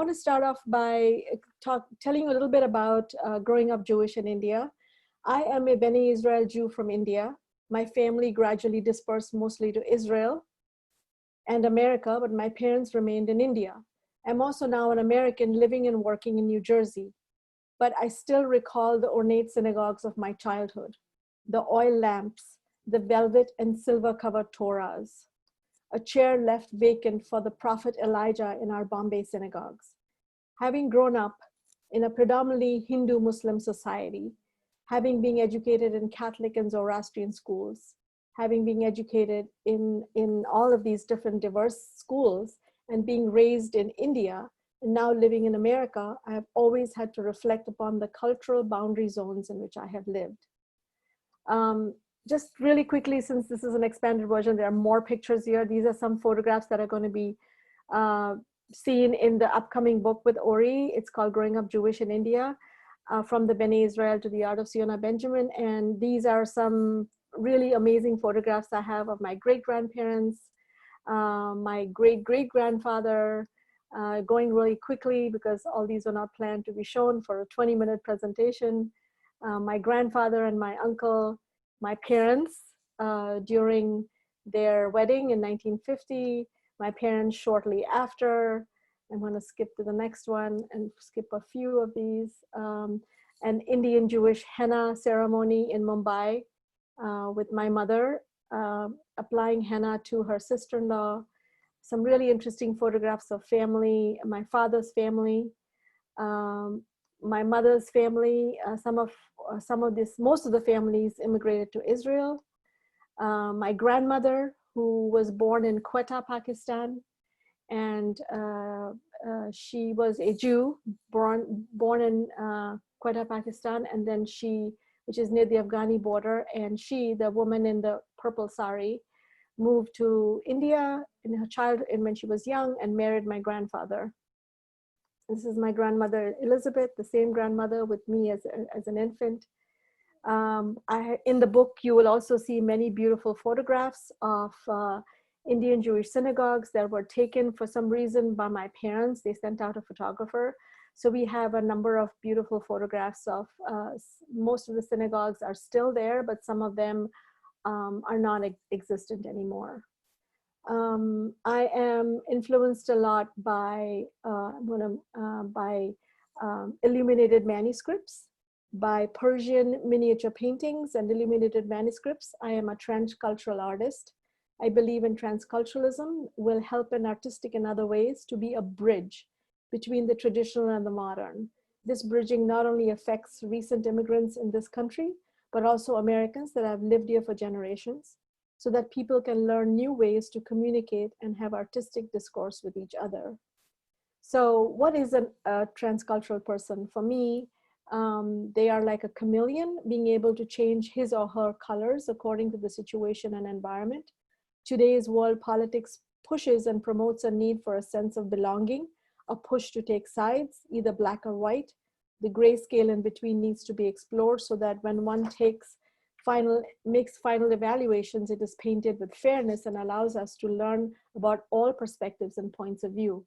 I want to start off by telling you a little bit about growing up Jewish in India. I am a Bene Israel Jew from India. My family gradually dispersed mostly to Israel and America, but my parents remained in India. I'm also now an American living and working in New Jersey, but I still recall the ornate synagogues of my childhood, the oil lamps, the velvet and silver covered Torahs, a chair left vacant for the prophet Elijah in our Bombay synagogues. Having grown up in a predominantly Hindu-Muslim society, having been educated in Catholic and Zoroastrian schools, having been educated in all of these different diverse schools, and being raised in India, and now living in America, I have always had to reflect upon the cultural boundary zones in which I have lived. Just really quickly, since this is an expanded version, there are more pictures here. These are some photographs that are going to be seen in the upcoming book with Ori. It's called Growing Up Jewish in India, from the Bene Israel to the Art of Siona Benjamin. And these are some really amazing photographs I have of my great-grandparents, my great-great-grandfather, going really quickly because all these were not planned to be shown for a 20-minute presentation. My grandfather and my uncle, my parents during their wedding in 1950, my parents shortly after. I'm going to skip to the next one and skip a few of these. An Indian Jewish henna ceremony in Mumbai with my mother applying henna to her sister-in-law. Some really interesting photographs of family, my father's family, my mother's family. Most of the families immigrated to Israel. My grandmother, who was born in Quetta, Pakistan, and she was a Jew born in Quetta, Pakistan, and then which is near the Afghani border, and she, the woman in the purple sari, moved to India when she was young and married my grandfather. This is my grandmother, Elizabeth, the same grandmother with me as an infant. In the book, you will also see many beautiful photographs of Indian Jewish synagogues that were taken for some reason by my parents. They sent out a photographer. So we have a number of beautiful photographs of, most of the synagogues are still there, but some of them are non-existent anymore. I am influenced a lot by illuminated manuscripts, by Persian miniature paintings and illuminated manuscripts. I am a transcultural artist. I believe in transculturalism will help in artistic and other ways to be a bridge between the traditional and the modern. This bridging not only affects recent immigrants in this country, but also Americans that have lived here for generations, so that people can learn new ways to communicate and have artistic discourse with each other. So what is a transcultural person? For me, they are like a chameleon, being able to change his or her colors according to the situation and environment. Today's world politics pushes and promotes a need for a sense of belonging, a push to take sides, either black or white. The gray scale in between needs to be explored so that when one makes final evaluations, it is painted with fairness and allows us to learn about all perspectives and points of view.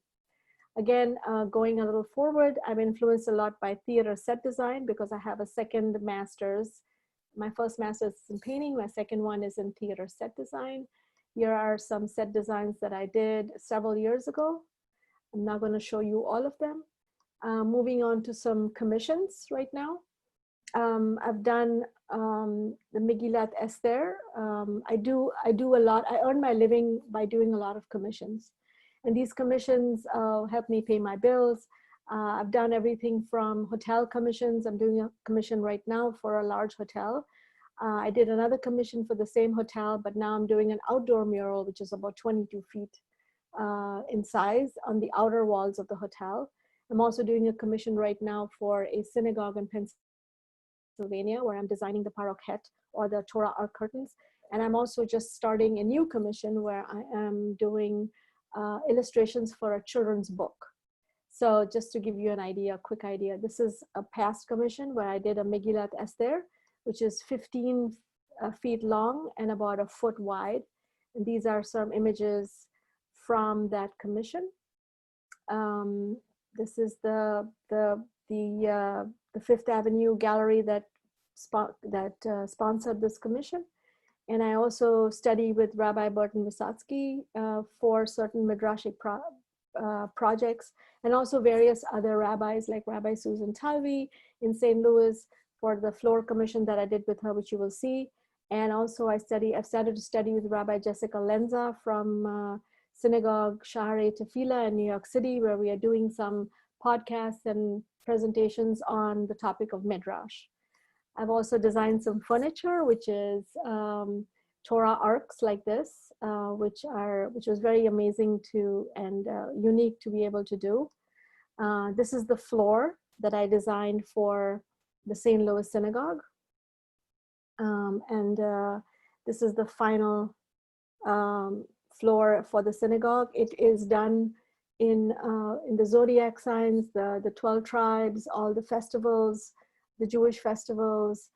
Again, going a little forward, I'm influenced a lot by theater set design because I have a second master's. My first master's is in painting, my second one is in theater set design. Here are some set designs that I did several years ago. I'm not going to show you all of them. Moving on to some commissions right now. I've done the Megillat Esther. I do a lot. I earn my living by doing a lot of commissions. And these commissions help me pay my bills. I've done everything from hotel commissions. I'm doing a commission right now for a large hotel. I did another commission for the same hotel, but now I'm doing an outdoor mural, which is about 22 feet in size on the outer walls of the hotel. I'm also doing a commission right now for a synagogue in Pennsylvania, where I'm designing the parochet or the Torah art curtains. And I'm also just starting a new commission where I am doing illustrations for a children's book. So just to give you an idea, a quick idea, this is a past commission where I did a Megillat Esther, which is 15 feet long and about a foot wide. And these are some images from that commission. This is the Fifth Avenue gallery that sponsored this commission. And I also study with Rabbi Burton Vysotsky for certain midrashic projects, and also various other rabbis like Rabbi Susan Talvi in St. Louis for the floor commission that I did with her, which you will see. And also I've started to study with Rabbi Jessica Lenza from Synagogue Shaharei Tefillah in New York City, where we are doing some podcasts and presentations on the topic of Midrash. I've also designed some furniture, which is Torah arcs like this, which was very amazing and unique to be able to do. This is the floor that I designed for the St. Louis Synagogue. This is the final floor for the synagogue. It is done in the zodiac signs, the 12 tribes, all the festivals, the Jewish festivals,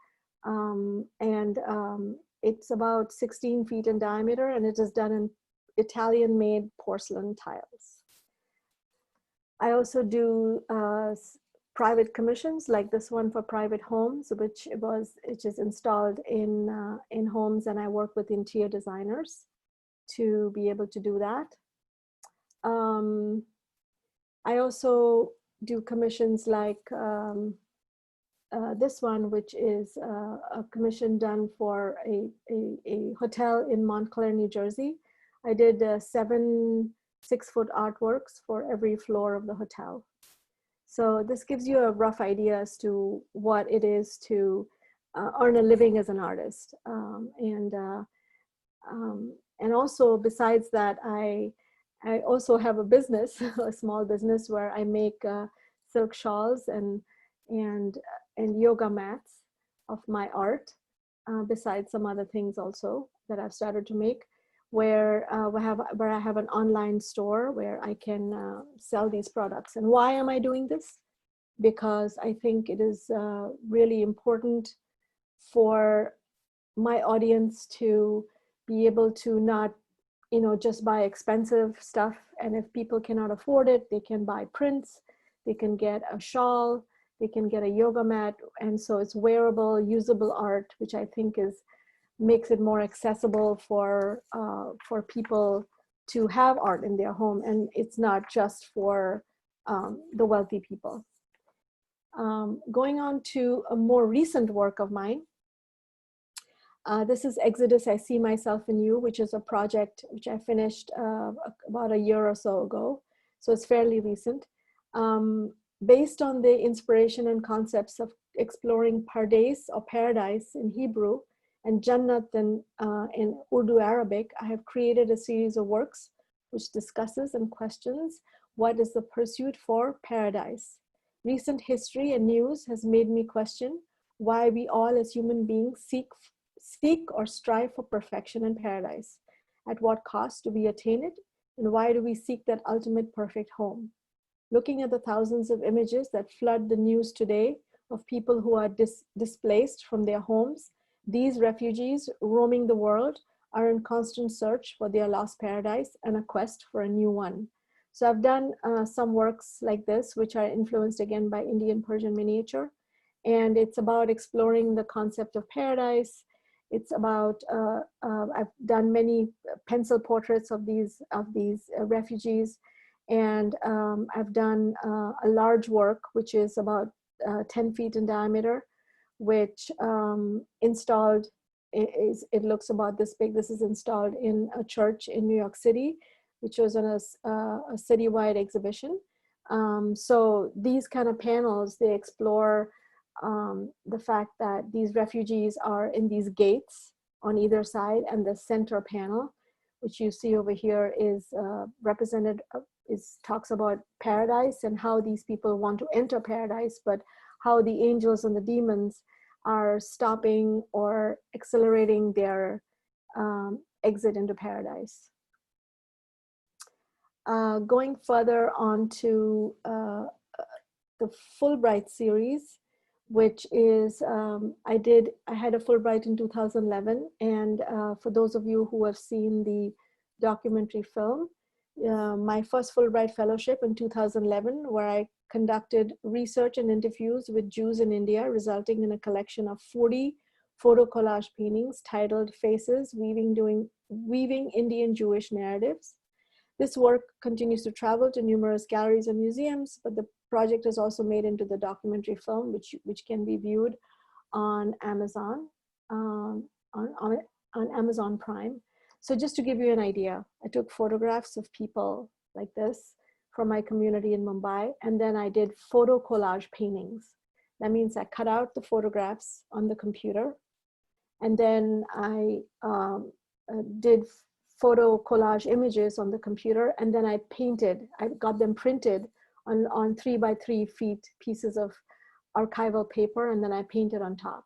it's about 16 feet in diameter, and it is done in Italian-made porcelain tiles. I also do private commissions, like this one for private homes, which is installed in homes, and I work with interior designers to be able to do that. I also do commissions like this one, which is a commission done for a hotel in Montclair, New Jersey. I did 7 6-foot artworks for every floor of the hotel. So this gives you a rough idea as to what it is to earn a living as an artist. And also, besides that, I also have a business, a small business, where I make silk shawls and yoga mats of my art, besides some other things also that I've started to make, where I have an online store where I can sell these products. And why am I doing this? Because I think it is really important for my audience to be able to not, just buy expensive stuff. And if people cannot afford it, they can buy prints, they can get a shawl, they can get a yoga mat. And so it's wearable, usable art, which I think makes it more accessible for people to have art in their home. And it's not just for the wealthy people. Going on to a more recent work of mine. This is Exodus, I See Myself in You, which is a project which I finished about a year or so ago. So it's fairly recent. Based on the inspiration and concepts of exploring Pardes or paradise in Hebrew and Jannat in Urdu Arabic, I have created a series of works which discusses and questions what is the pursuit for paradise. Recent history and news has made me question why we all as human beings seek or strive for perfection and paradise. At what cost do we attain it? And why do we seek that ultimate perfect home? Looking at the thousands of images that flood the news today of people who are displaced from their homes, these refugees roaming the world are in constant search for their lost paradise and a quest for a new one. So I've done some works like this, which are influenced again by Indian Persian miniature. And it's about exploring the concept of paradise. It's about, I've done many pencil portraits of these refugees. And I've done a large work, which is about 10 feet in diameter, which it looks about this big. This is installed in a church in New York City, which was on a citywide exhibition. So these kind of panels, they explore the fact that these refugees are in these gates on either side, and the center panel, which you see over here, is represented, talks about paradise and how these people want to enter paradise, but how the angels and the demons are stopping or accelerating their exit into paradise. Going further on to the Fulbright Series, which is, I had a Fulbright in 2011. And for those of you who have seen the documentary film, my first Fulbright Fellowship in 2011, where I conducted research and interviews with Jews in India, resulting in a collection of 40 photo collage paintings titled Faces, Weaving Indian Jewish Narratives. This work continues to travel to numerous galleries and museums, but the project is also made into the documentary film, which can be viewed on Amazon, on Amazon Prime. So just to give you an idea, I took photographs of people like this from my community in Mumbai, and then I did photo collage paintings. That means I cut out the photographs on the computer, and then I did photo collage images on the computer, and then I got them printed on 3 by 3 feet pieces of archival paper, and then I painted on top.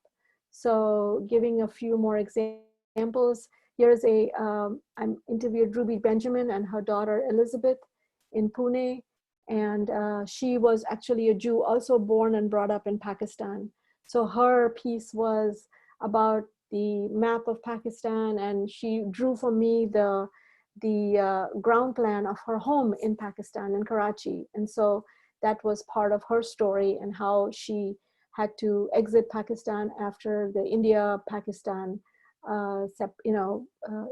So giving a few more examples, here's I interviewed Ruby Benjamin and her daughter Elizabeth in Pune, and she was actually a Jew also born and brought up in Pakistan. So her piece was about the map of Pakistan, and she drew for me the ground plan of her home in Pakistan, in Karachi. And so that was part of her story and how she had to exit Pakistan after the India-Pakistan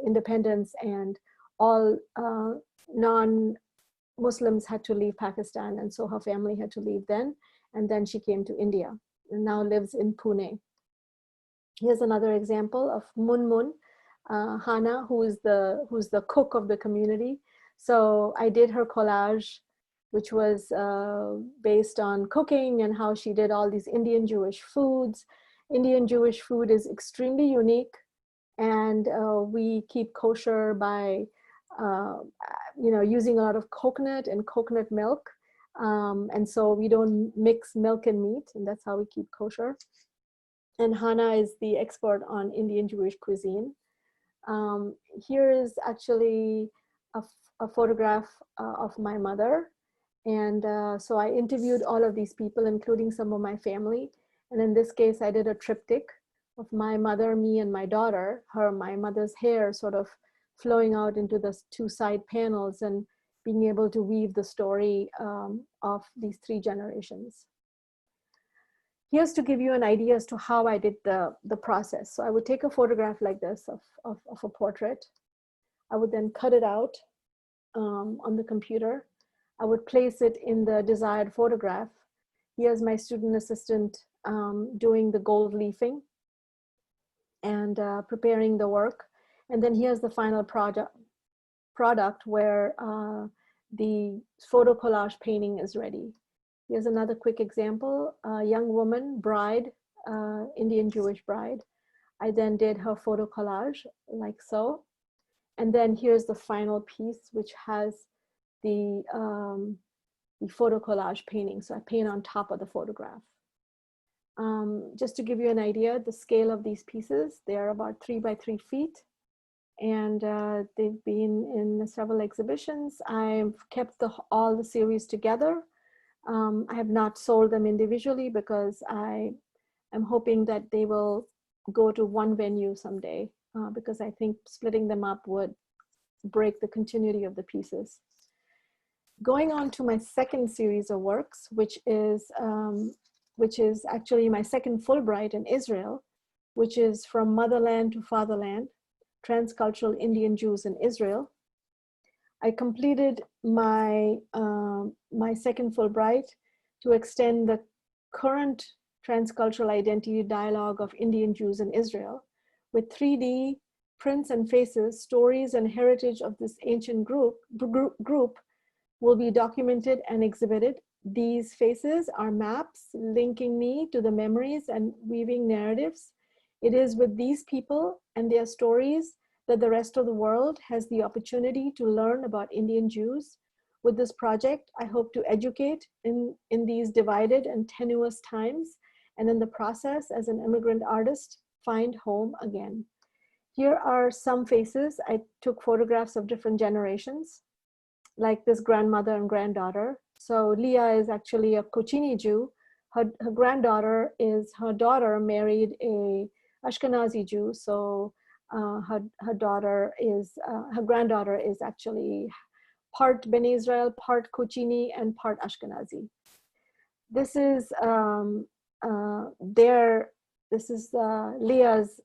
independence, and all non-Muslims had to leave Pakistan, and so her family had to leave then, and then she came to India and now lives in Pune. Here's another example of Munmun, Henna, who's the cook of the community. So I did her collage, which was based on cooking and how she did all these Indian Jewish foods. Indian Jewish food is extremely unique, and we keep kosher by using a lot of coconut and coconut milk. And so we don't mix milk and meat, and that's how we keep kosher. And Henna is the expert on Indian Jewish cuisine. Here is actually a photograph of my mother. And so I interviewed all of these people, including some of my family. And in this case, I did a triptych of my mother, me, and my daughter, my mother's hair sort of flowing out into the 2 side panels and being able to weave the story of these 3 generations. Here's to give you an idea as to how I did the process. So I would take a photograph like this of a portrait. I would then cut it out on the computer. I would place it in the desired photograph. Here's my student assistant doing the gold leafing and preparing the work. And then here's the final product where the photo collage painting is ready. Here's another quick example, a young woman, bride, Indian Jewish bride. I then did her photo collage like so. And then here's the final piece, which has the photo collage painting. So I paint on top of the photograph. Just to give you an idea, the scale of these pieces, they are about 3 by 3 feet. And they've been in several exhibitions. I've kept all the series together. I have not sold them individually because I am hoping that they will go to one venue someday, because I think splitting them up would break the continuity of the pieces. Going on to my second series of works, which is actually my second Fulbright in Israel, which is From Motherland to Fatherland, Transcultural Indian Jews in Israel. I completed my second Fulbright to extend the current transcultural identity dialogue of Indian Jews in Israel with 3D prints and faces. Stories and heritage of this ancient group will be documented and exhibited. These faces are maps linking me to the memories and weaving narratives. It is with these people and their stories that the rest of the world has the opportunity to learn about Indian Jews. With this project, I hope to educate in these divided and tenuous times, and in the process, as an immigrant artist, find home again. Here are some faces. I took photographs of different generations, like this grandmother and granddaughter. So Leah is actually a Kochini Jew. Her daughter married a Ashkenazi Jew. So her granddaughter is actually part Bene Israel, part Kochini, and part Ashkenazi. This is Leah's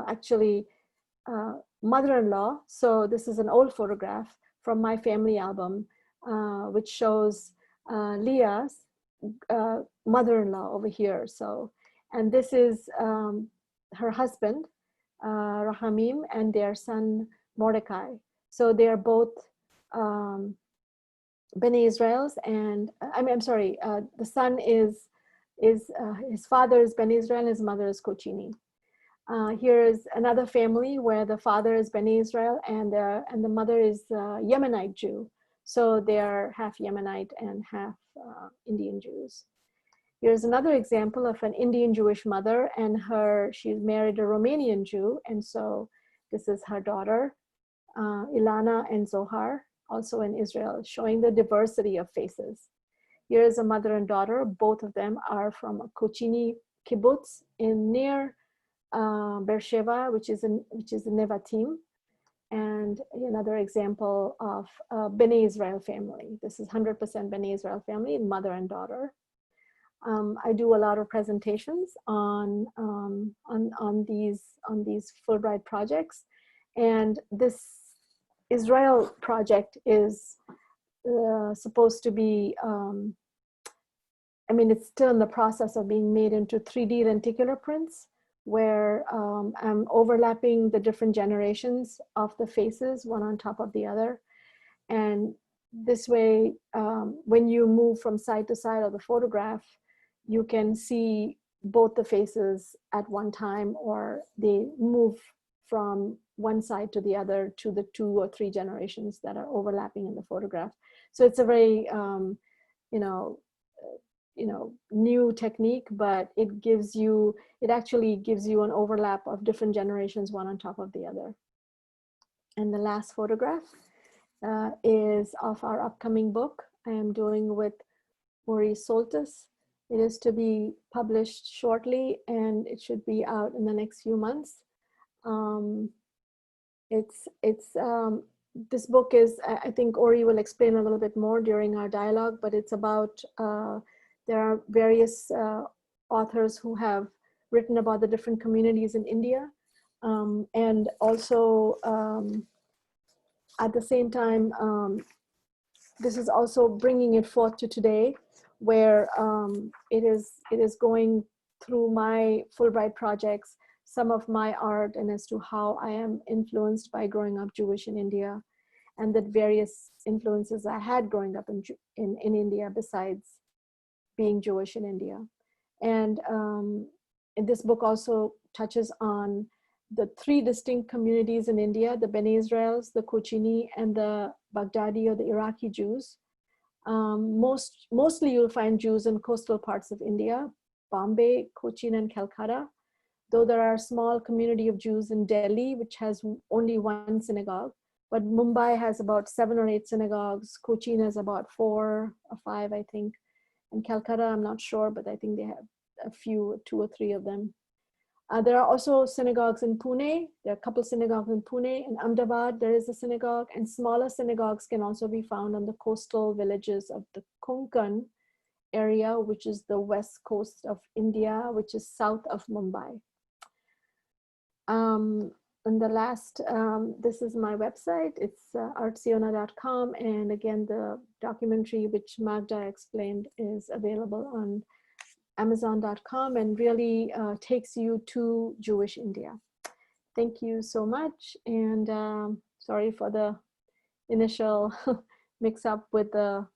actually mother-in-law. So this is an old photograph from my family album, which shows Leah's mother-in-law over here. So, and this is her husband, Rahamim, and their son, Mordecai. So they are both Bene Israels, and I'm sorry, the son is his father is Bene Israel and his mother is Kochini. Here is another family where the father is Bene Israel and the mother is Yemenite Jew. So they are half Yemenite and half Indian Jews. Here's another example of an Indian Jewish mother, and she's married a Romanian Jew, and so this is her daughter, Ilana and Zohar, also in Israel, showing the diversity of faces. Here's a mother and daughter. Both of them are from a Kochini kibbutz near Beersheba, which is in Nevatim. And another example of a Bene Israel family. This is 100% Bene Israel family, mother and daughter. I do a lot of presentations on these Fulbright projects, and this Israel project is supposed to be, it's still in the process of being made into 3D lenticular prints, where I'm overlapping the different generations of the faces, one on top of the other. And this way, when you move from side to side of the photograph, you can see both the faces at one time, or they move from one side to the other to the 2 or 3 generations that are overlapping in the photograph. So it's a very, new technique, but it actually gives you an overlap of different generations, one on top of the other. And the last photograph is of our upcoming book I am doing with Ori Soltes. It is to be published shortly, and it should be out in the next few months. This book is, I think Ori will explain a little bit more during our dialogue, but it's about, there are various authors who have written about the different communities in India. And also, at the same time, this is also bringing it forth to today, where it is going through my Fulbright projects, some of my art, and as to how I am influenced by growing up Jewish in India, and the various influences I had growing up in India besides being Jewish in India. And this book also touches on the 3 distinct communities in India: the Bene Israels, the Kochini, and the Baghdadi or the Iraqi Jews. Mostly you'll find Jews in coastal parts of India, Bombay, Cochin, and Calcutta, though there are a small community of Jews in Delhi, which has only 1 synagogue. But Mumbai has about 7 or 8 synagogues. Cochin has about 4 or 5, I think. And Calcutta, I'm not sure, but I think they have a few, 2 or 3 of them. There are also synagogues in Pune. There are a couple synagogues in Pune. In Ahmedabad, there is a synagogue, and smaller synagogues can also be found on the coastal villages of the Konkan area, which is the west coast of India, which is south of Mumbai. And the last, this is my website. It's artsiona.com. And again, the documentary which Magda explained is available on Amazon.com, and really takes you to Jewish India. Thank you so much. And sorry for the initial mix up with the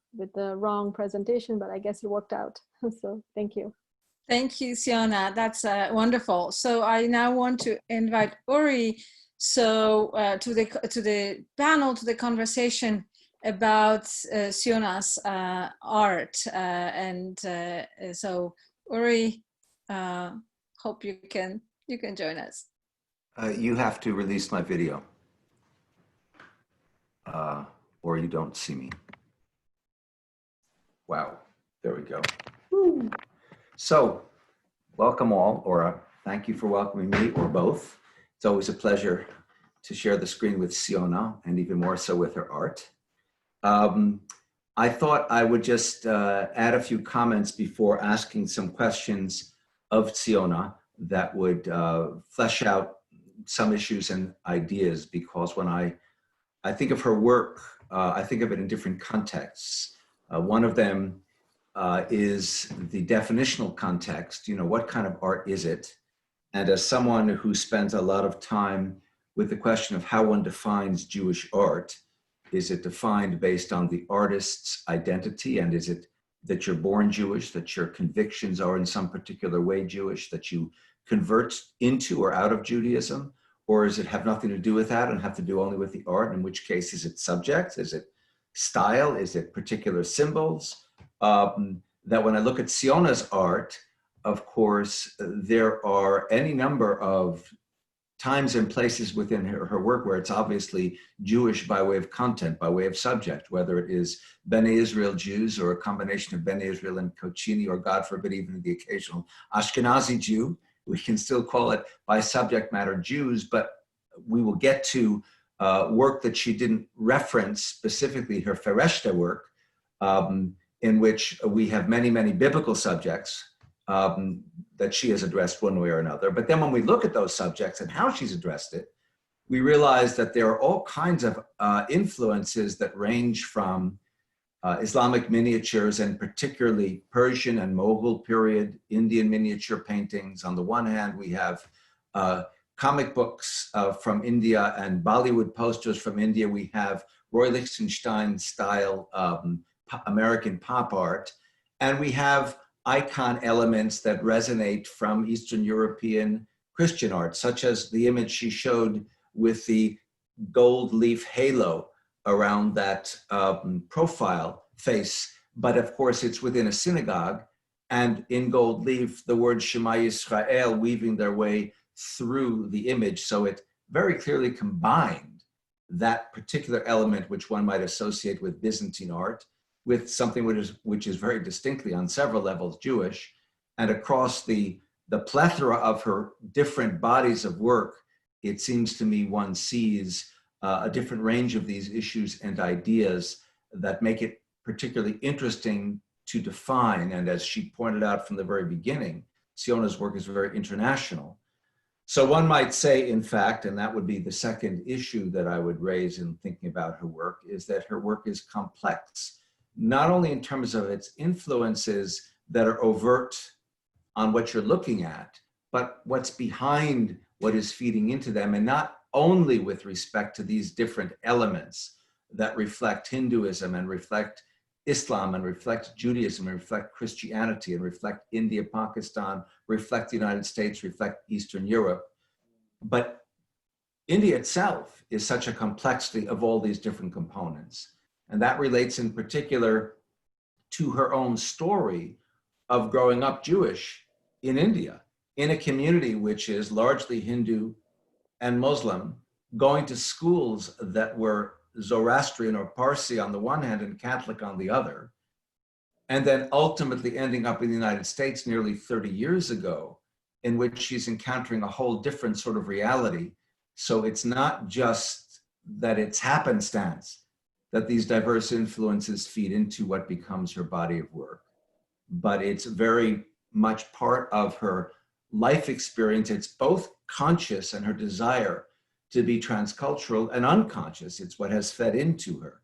wrong presentation, but I guess it worked out. So thank you. Thank you, Siona. That's wonderful. So I now want to invite Ori to the panel, to the conversation about Siona's art. So Ori, hope you can join us. You have to release my video, or you don't see me. Wow, there we go. Woo. So, welcome all, or thank you for welcoming me, or both. It's always a pleasure to share the screen with Siona, and even more so with her art. I thought I would just add a few comments before asking some questions of Siona that would flesh out some issues and ideas, because when I think of her work, I think of it in different contexts. One of them is the definitional context. You know, what kind of art is it? And as someone who spends a lot of time with the question of how one defines Jewish art, is it defined based on the artist's identity? And is it that you're born Jewish, that your convictions are in some particular way Jewish, that you convert into or out of Judaism? Or does it have nothing to do with that and have to do only with the art? In which case, is it subject? Is it style? Is it particular symbols? That when I look at Siona's art, of course, there are any number of times and places within her work where it's obviously Jewish by way of content, by way of subject, whether it is Bene Israel Jews or a combination of Bene Israel and Kochini, or God forbid, even the occasional Ashkenazi Jew. We can still call it by subject matter Jews, but we will get to work that she didn't reference, specifically her Fereshta work, in which we have many, many biblical subjects that she has addressed one way or another. But then when we look at those subjects and how she's addressed it, we realize that there are all kinds of influences that range from Islamic miniatures, and particularly Persian and Mughal period Indian miniature paintings. On the one hand, we have comic books from India and Bollywood posters from India. We have Roy Lichtenstein style American pop art. And we have icon elements that resonate from Eastern European Christian art, such as the image she showed with the gold leaf halo around that profile face. But of course, it's within a synagogue, and in gold leaf, the word Shema Yisrael weaving their way through the image. So it very clearly combined that particular element, which one might associate with Byzantine art, with something which is very distinctly on several levels Jewish. And across the plethora of her different bodies of work, it seems to me one sees a different range of these issues and ideas that make it particularly interesting to define. And as she pointed out from the very beginning, Siona's work is very international. So one might say, in fact, and that would be the second issue that I would raise in thinking about her work, is that her work is complex, not only in terms of its influences that are overt on what you're looking at, but what's behind what is feeding into them, and not only with respect to these different elements that reflect Hinduism and reflect Islam and reflect Judaism and reflect Christianity and reflect India, Pakistan, reflect the United States, reflect Eastern Europe. But India itself is such a complexity of all these different components. And that relates in particular to her own story of growing up Jewish in India, in a community which is largely Hindu and Muslim, going to schools that were Zoroastrian or Parsi on the one hand and Catholic on the other, and then ultimately ending up in the United States nearly 30 years ago, in which she's encountering a whole different sort of reality. So it's not just that it's happenstance that these diverse influences feed into what becomes her body of work, but it's very much part of her life experience. It's both conscious and her desire to be transcultural, and unconscious. It's what has fed into her.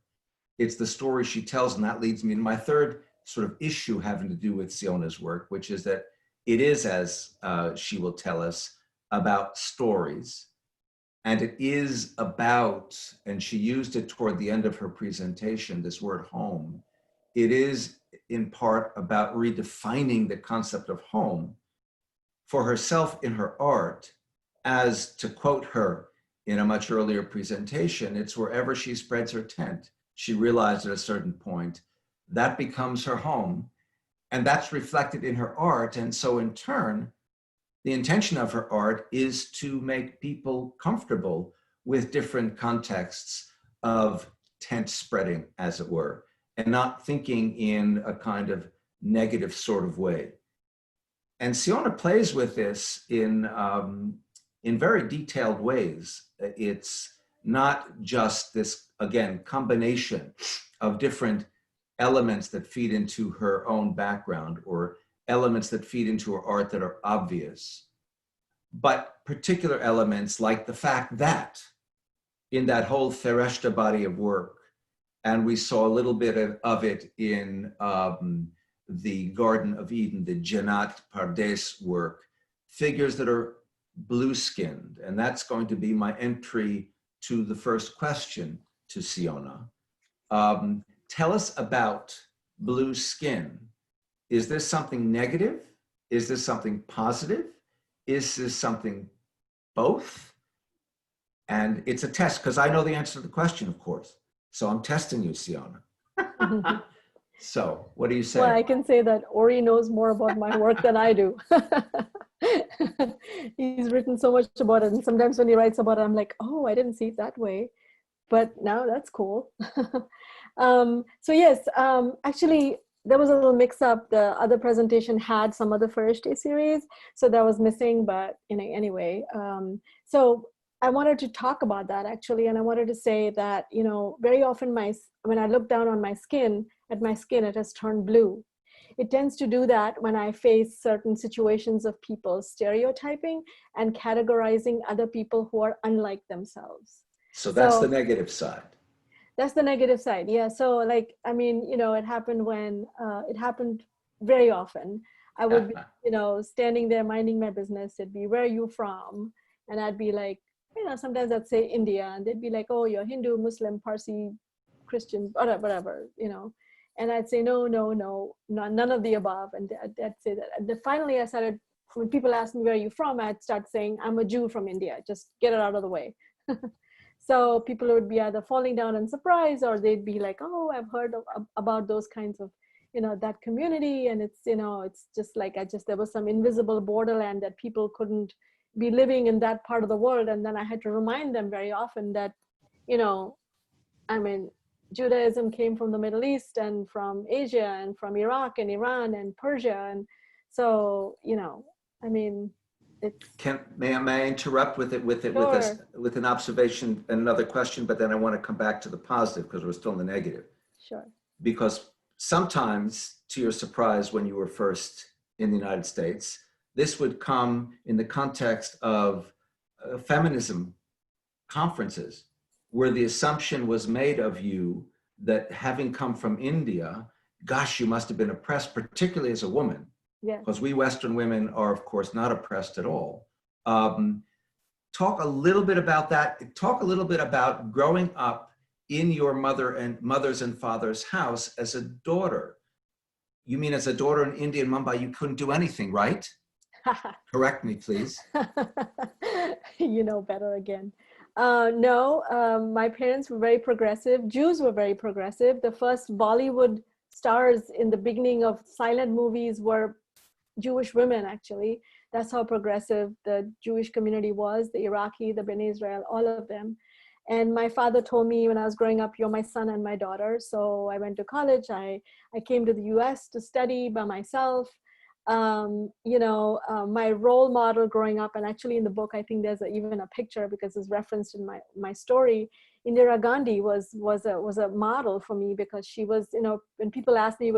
It's the story she tells, and that leads me to my third sort of issue having to do with Siona's work, which is that it is, as she will tell us, about stories. And it is about, and she used it toward the end of her presentation, this word home. It is in part about redefining the concept of home for herself in her art, as, to quote her in a much earlier presentation, it's wherever she spreads her tent. She realized at a certain point that becomes her home, and that's reflected in her art. And so in turn, the intention of her art is to make people comfortable with different contexts of tent spreading, as it were, and not thinking in a kind of negative sort of way. And Siona plays with this in very detailed ways. It's not just this, again, combination of different elements that feed into her own background or elements that feed into her art that are obvious, but particular elements like the fact that in that whole Fereshta body of work, and we saw a little bit of it in the Garden of Eden, the Janat Pardes work, figures that are blue-skinned. And that's going to be my entry to the first question to Siona. Tell us about blue skin. Is this something negative? Is this something positive? Is this something both? And it's a test, because I know the answer to the question, of course. So I'm testing you, Siona. So what do you say? Well, I can say that Ori knows more about my work than I do. He's written so much about it. And sometimes when he writes about it, I'm like, oh, I didn't see it that way. But now that's cool. So yes, actually, there was a little mix up. The other presentation had some other Fereshte series, so that was missing, but anyway. So I wanted to talk about that actually, and I wanted to say that, very often when I look down on my skin, it has turned blue. It tends to do that when I face certain situations of people stereotyping and categorizing other people who are unlike themselves. So that's the negative side. That's the negative side, yeah. So it happened when, it happened very often. I would be, standing there minding my business. It'd be, where are you from? And I'd be like, sometimes I'd say India, and they'd be like, oh, you're Hindu, Muslim, Parsi, Christian, whatever, And I'd say, no, none of the above. And I'd say that. And then finally I started, when people asked me, where are you from? I'd start saying, I'm a Jew from India. Just get it out of the way. So people would be either falling down in surprise, or they'd be like, oh, I've heard about those kinds of, that community. And it's, it's just like, there was some invisible borderland that people couldn't be living in that part of the world. And then I had to remind them very often that, Judaism came from the Middle East and from Asia and from Iraq and Iran and Persia. And so, May I interrupt with an observation and another question, but then I want to come back to the positive because we're still in the negative. Sure. Because sometimes, to your surprise, when you were first in the United States, this would come in the context of feminism conferences, where the assumption was made of you that having come from India, gosh, you must have been oppressed, particularly as a woman. Yeah. Because we Western women are, of course, not oppressed at all. Talk a little bit about that. Talk a little bit about growing up in your mother's and father's house as a daughter. You mean as a daughter in India and Mumbai, you couldn't do anything, right? Correct me, please. You know better again. No, my parents were very progressive. Jews were very progressive. The first Bollywood stars in the beginning of silent movies were Jewish women, actually. That's how progressive the Jewish community was, the Iraqi, the Bene Israel, all of them. And my father told me when I was growing up, you're my son and my daughter. So I went to college. I came to the US to study by myself. My role model growing up, and actually in the book, I think there's even a picture because it's referenced in my story. Indira Gandhi was a model for me because she was, when people ask me,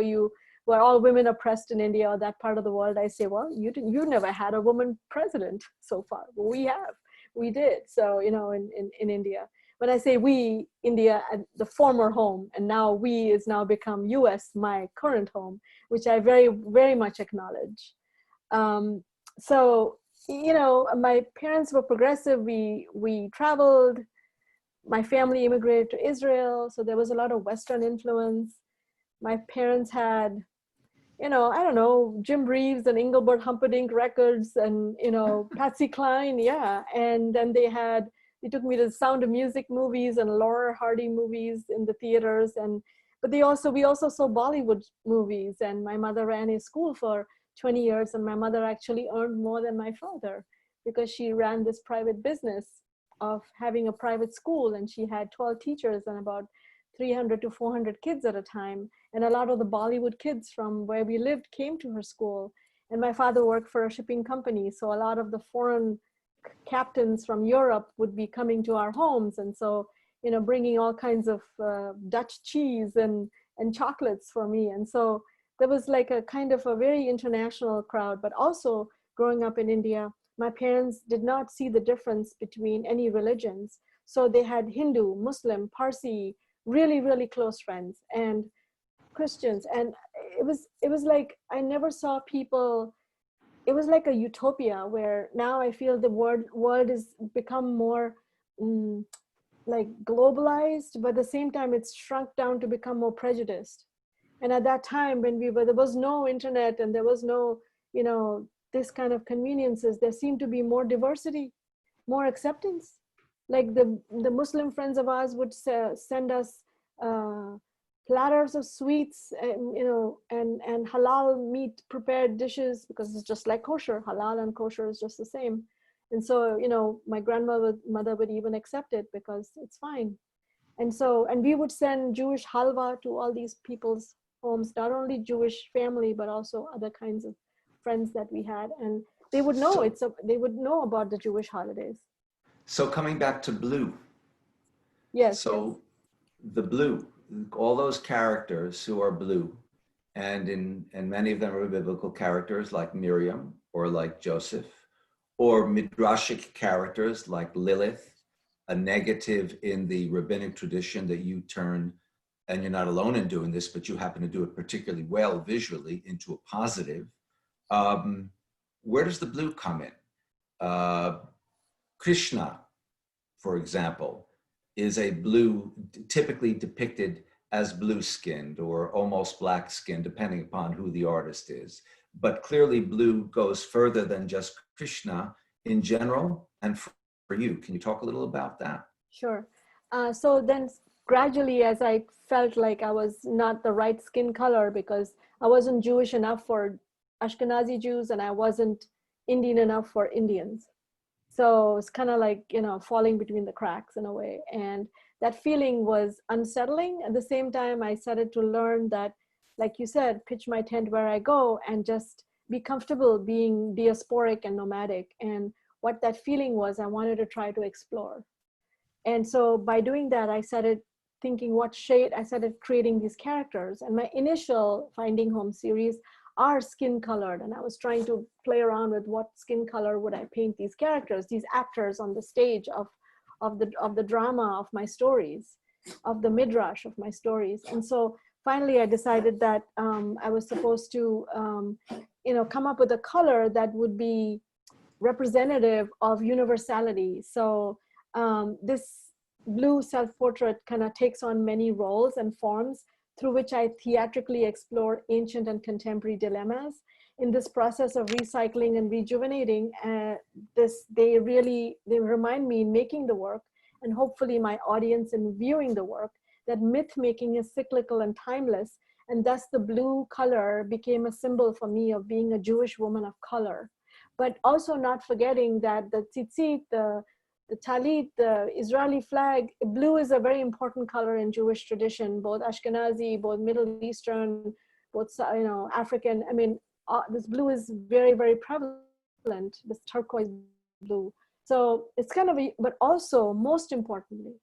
were all women oppressed in India or that part of the world? I say, well, you never had a woman president so far. Well, we did. So, in India. When I say we, India, the former home, and now we is now become US, my current home, which I very, very much acknowledge. So, my parents were progressive. We traveled. My family immigrated to Israel. So there was a lot of Western influence. My parents had, I don't know, Jim Reeves and Engelbert Humperdinck records and, Patsy Cline. Yeah. And then they took me to the Sound of Music movies and Laura Hardy movies in the theaters. But we also saw Bollywood movies, and my mother ran a school for 20 years. And my mother actually earned more than my father because she ran this private business of having a private school. And she had 12 teachers and about 300 to 400 kids at a time. And a lot of the Bollywood kids from where we lived came to her school. And my father worked for a shipping company. So a lot of the foreign captains from Europe would be coming to our homes. And so, bringing all kinds of Dutch cheese and chocolates for me. And so there was like a kind of a very international crowd, but also growing up in India, my parents did not see the difference between any religions. So they had Hindu, Muslim, Parsi, really, really close friends, and Christians. And it was like, I never saw people, it was like a utopia where now I feel the world has become more like globalized, but at the same time it's shrunk down to become more prejudiced. And at that time when there was no internet and there was no, this kind of conveniences, there seemed to be more diversity, more acceptance. Like the Muslim friends of ours would send us platters of sweets, and halal meat prepared dishes, because it's just like kosher. Halal and kosher is just the same. And so, my grandmother would even accept it because it's fine. And so, and we would send Jewish halwa to all these people's homes, not only Jewish family, but also other kinds of friends that we had. And they would know they would know about the Jewish holidays. So coming back to blue. Yes. So yes. The blue, all those characters who are blue, and many of them are biblical characters like Miriam or like Joseph, or midrashic characters like Lilith, a negative in the rabbinic tradition that you turn, and you're not alone in doing this, but you happen to do it particularly well visually, into a positive. Where does the blue come in? Krishna, for example, is a blue, typically depicted as blue-skinned or almost black-skinned, depending upon who the artist is. But clearly blue goes further than just Krishna in general and for you. Can you talk a little about that? Sure. So then gradually, as I felt like I was not the right skin color because I wasn't Jewish enough for Ashkenazi Jews and I wasn't Indian enough for Indians. So it's kind of like, falling between the cracks in a way. And that feeling was unsettling. At the same time, I started to learn that, like you said, pitch my tent where I go and just be comfortable being diasporic and nomadic. And what that feeling was, I wanted to try to explore. And so by doing that, I started thinking what shade, I started creating these characters. And my initial Finding Home series are skin colored. And I was trying to play around with what skin color would I paint these characters, these actors on the stage of the drama of my stories, of the midrash of my stories. And so finally I decided that I was supposed to, come up with a color that would be representative of universality. So this blue self-portrait kind of takes on many roles and forms through which I theatrically explore ancient and contemporary dilemmas. In this process of recycling and rejuvenating, they remind me in making the work, and hopefully my audience in viewing the work, that myth making is cyclical and timeless, and thus the blue color became a symbol for me of being a Jewish woman of color. But also not forgetting that the tzitzit, the talit, the Israeli flag, blue is a very important color in Jewish tradition, both Ashkenazi, both Middle Eastern, both African. I mean, this blue is very, very prevalent, this turquoise blue. So it's kind of but also most importantly,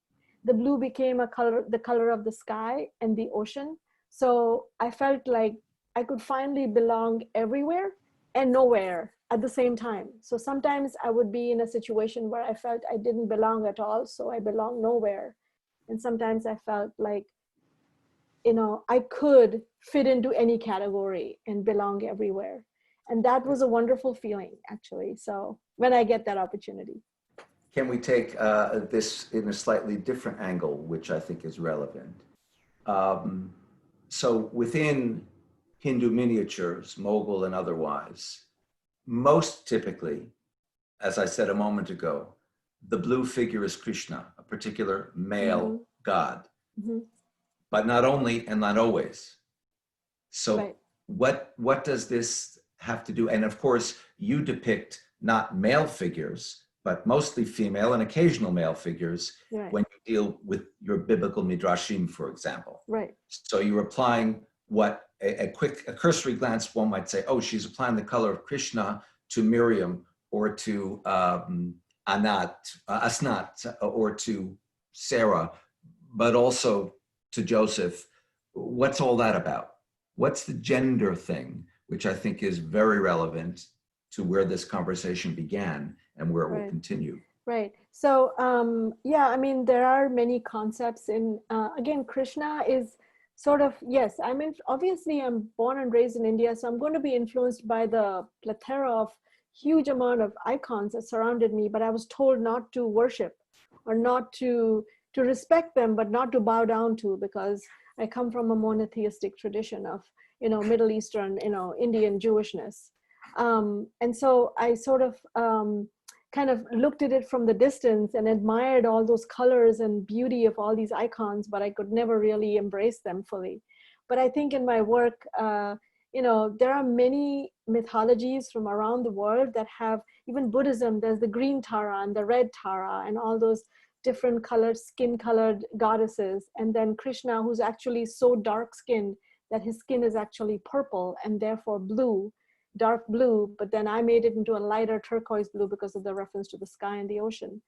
the blue became the color of the sky and the ocean. So I felt like I could finally belong everywhere and nowhere at the same time. So sometimes I would be in a situation where I felt I didn't belong at all, so I belong nowhere. And sometimes I felt like, I could fit into any category and belong everywhere. And that was a wonderful feeling, actually. So when I get that opportunity. Can we take this in a slightly different angle, which I think is relevant? So within Hindu miniatures, Mughal and otherwise, most typically, as I said a moment ago, the blue figure is Krishna, a particular male god, but not only and not always. So what does this have to do? And of course, you depict not male figures, but mostly female and occasional male figures when you deal with your biblical midrashim, for example. Right. So you're applying what a cursory glance, one might say, oh, she's applying the color of Krishna to Miriam or to Asnat, or to Sarah, but also to Joseph. What's all that about? What's the gender thing, which I think is very relevant to where this conversation began and where it will continue. Right. So, yeah, I mean, there are many concepts in, again, Krishna is sort of, yes, I mean, obviously I'm born and raised in India, so I'm going to be influenced by the plethora of huge amount of icons that surrounded me, but I was told not to worship or not to respect them, but not to bow down to, because I come from a monotheistic tradition of, Middle Eastern, Indian Jewishness. And so I sort of kind of looked at it from the distance and admired all those colors and beauty of all these icons, but I could never really embrace them fully. But I think in my work, there are many mythologies from around the world that have, even Buddhism, there's the green Tara and the red Tara and all those different colored, skin-colored goddesses. And then Krishna, who's actually so dark-skinned that his skin is actually purple and therefore blue, dark blue, but then I made it into a lighter turquoise blue because of the reference to the sky and the ocean.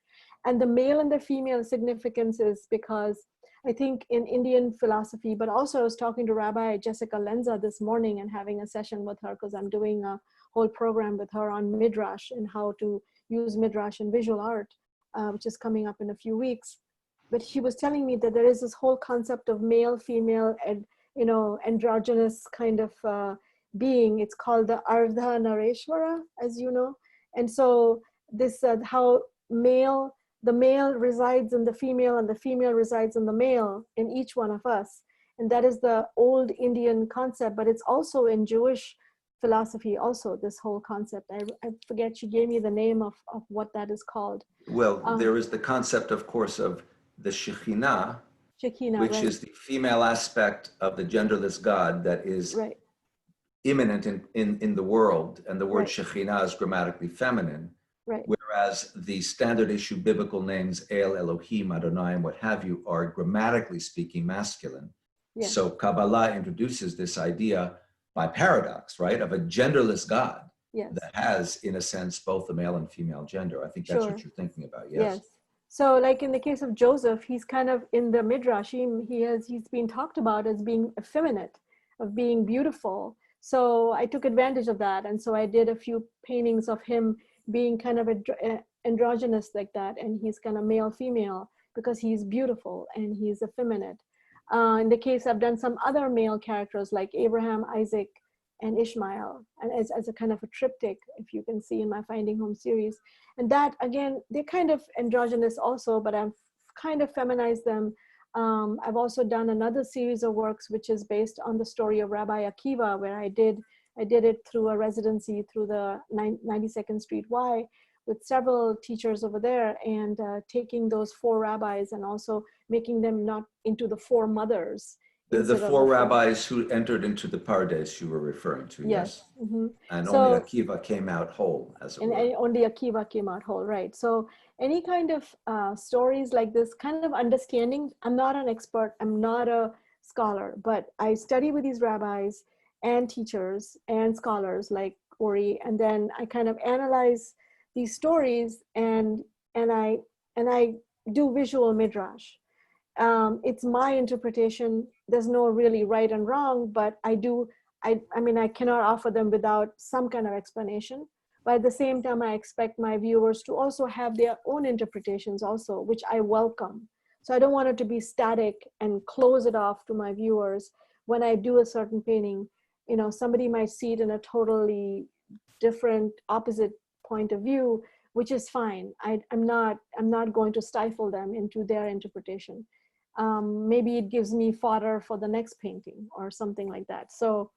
And the male and the female significance is because I think in Indian philosophy, but also I was talking to Rabbi Jessica Lenza this morning and having a session with her because I'm doing a whole program with her on Midrash and how to use Midrash in visual art, which is coming up in a few weeks. But she was telling me that there is this whole concept of male, female, and androgynous kind of being. It's called the Ardha Nareshwara, as you know. And so this how the male resides in the female and the female resides in the male in each one of us. And that is the old Indian concept, but it's also in Jewish philosophy also, this whole concept. I forget, she gave me the name of what that is called. Well, there is the concept, of course, of the Shekhinah, which right. is the female aspect of the genderless God that is immanent in the world, and the word Shekhinah is grammatically feminine, whereas the standard issue biblical names El, Elohim, Adonai, and what have you are grammatically speaking masculine. Yes. So Kabbalah introduces this idea by paradox, right, of a genderless God that has, in a sense, both the male and female gender. I think that's what you're thinking about, yes. So like in the case of Joseph, he's kind of in the Midrash, he's been talked about as being effeminate, of being beautiful. So I took advantage of that. And so I did a few paintings of him being kind of androgynous like that. And he's kind of male, female, because he's beautiful and he's effeminate. In the case, I've done some other male characters like Abraham, Isaac, and Ishmael, and as a kind of a triptych, if you can see in my Finding Home series. And that, again, they're kind of androgynous also, but I've kind of feminized them. I've also done another series of works, which is based on the story of Rabbi Akiva, where I did it through a residency through the 92nd Street Y with several teachers over there, and taking those four rabbis and also making them not into the four mothers. The four rabbis who entered into the Pardes you were referring to, yes? Mm-hmm. And so, only Akiva came out whole, as it were. And only Akiva came out whole, right? So any kind of stories like this, kind of understanding, I'm not an expert, I'm not a scholar, but I study with these rabbis and teachers and scholars like Ori, and then I kind of analyze these stories and I do visual midrash. It's my interpretation. There's no really right and wrong, but I mean, I cannot offer them without some kind of explanation. But at the same time, I expect my viewers to also have their own interpretations also, which I welcome. So I don't want it to be static and close it off to my viewers. When I do a certain painting, somebody might see it in a totally different, opposite point of view, which is fine. I'm not going to stifle them into their interpretation. Maybe it gives me fodder for the next painting or something like that. So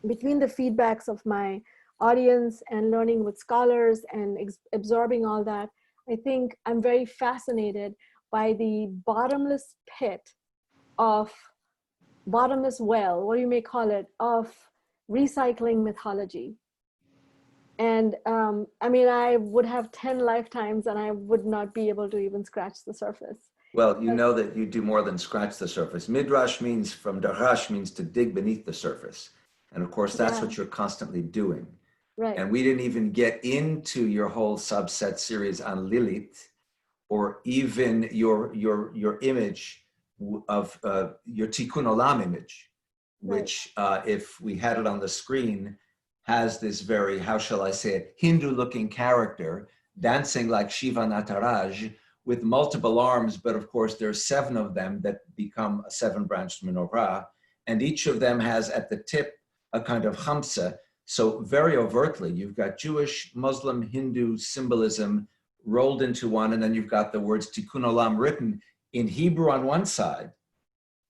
between the feedbacks of my audience and learning with scholars and absorbing all that, I think I'm very fascinated by the bottomless well, what you may call it, of recycling mythology. And I mean, I would have 10 lifetimes and I would not be able to even scratch the surface. Well, you know that you do more than scratch the surface. Midrash means, from darash, means to dig beneath the surface. And of course, that's what you're constantly doing. Right. And we didn't even get into your whole subset series on Lilith, or even your image of your Tikkun Olam image, which if we had it on the screen, has this very, how shall I say it, Hindu-looking character dancing like Shiva Nataraj with multiple arms, but of course there's 7 of them that become a 7-branched menorah, and each of them has at the tip a kind of khamsa. So very overtly, you've got Jewish, Muslim, Hindu symbolism rolled into one, and then you've got the words Tikkun Olam written in Hebrew on one side,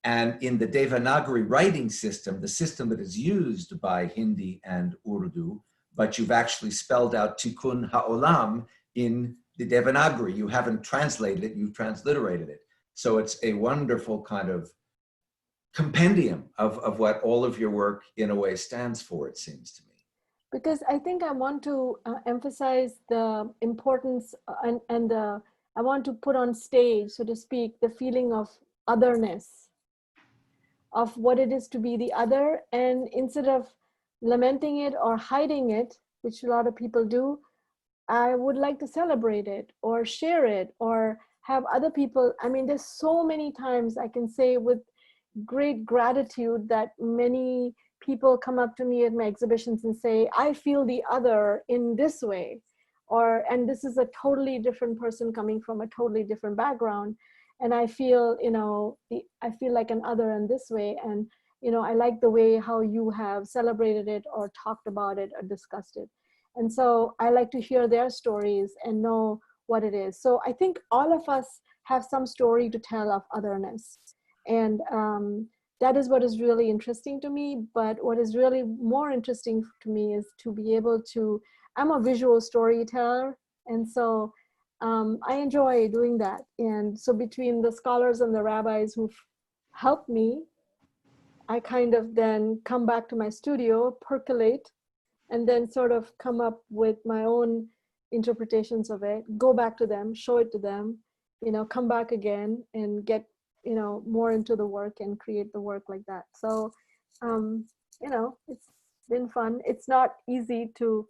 and in the Devanagari writing system, the system that is used by Hindi and Urdu, but you've actually spelled out Tikkun HaOlam in the Devanagari. You haven't translated it, you've transliterated it. So it's a wonderful kind of compendium of what all of your work in a way stands for, it seems to me. Because I think I want to emphasize the importance and I want to put on stage, so to speak, the feeling of otherness, of what it is to be the other. And instead of lamenting it or hiding it, which a lot of people do, I would like to celebrate it or share it or have other people. I mean, there's so many times I can say with great gratitude that many people come up to me at my exhibitions and say, I feel the other in this way, and this is a totally different person coming from a totally different background. And I feel, I feel like an other in this way. And, I like the way how you have celebrated it or talked about it or discussed it. And so I like to hear their stories and know what it is. So I think all of us have some story to tell of otherness. And that is what is really interesting to me. But what is really more interesting to me is to be able to, I'm a visual storyteller. And so I enjoy doing that. And so between the scholars and the rabbis who've helped me, I kind of then come back to my studio, percolate, and then sort of come up with my own interpretations of it, go back to them, show it to them, come back again and get, more into the work and create the work like that. So, it's been fun. It's not easy to,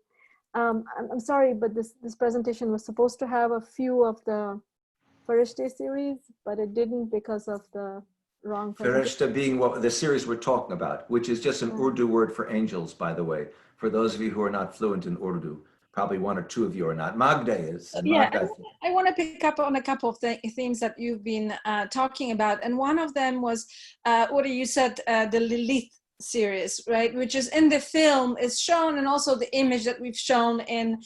I'm sorry, but this presentation was supposed to have a few of the Farishte series, but it didn't because of the wrong presentation. Farishta being what the series we're talking about, which is just an Urdu word for angels, by the way, for those of you who are not fluent in Urdu. Probably 1 or 2 of you are not. Magda is. Yeah, Magda. I want to pick up on a couple of themes that you've been talking about. And one of them was, Ori, you said the Lilith series, right? Which is in the film, is shown, and also the image that we've shown in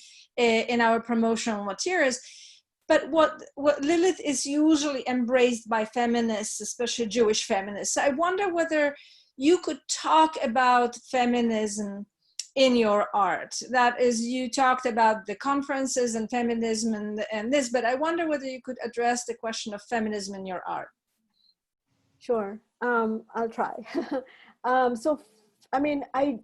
our promotional materials. But what Lilith is usually embraced by feminists, especially Jewish feminists. So I wonder whether you could talk about feminism in your art. That is, you talked about the conferences and feminism and this, but I wonder whether you could address the question of feminism in your art. Sure, I'll try. So, I mean, I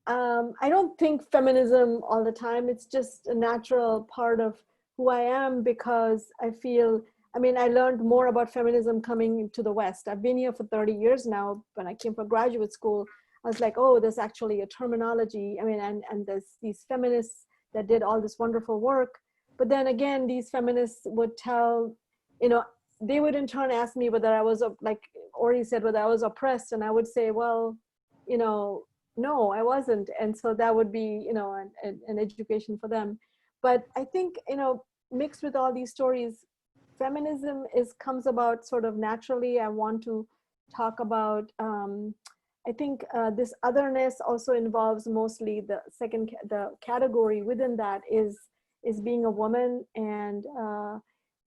don't think feminism all the time. It's just a natural part of who I am, because I feel, I learned more about feminism coming to the West. I've been here for 30 years now. When I came for graduate school, I was like, oh, there's actually a terminology. And there's these feminists that did all this wonderful work. But then again, these feminists would tell, they would in turn ask me whether I was, like Ori said, whether I was oppressed. And I would say, well, no, I wasn't. And so that would be, an education for them. But I think, mixed with all these stories, feminism comes about sort of naturally. I want to talk about, I think this otherness also involves mostly the category within that is being a woman and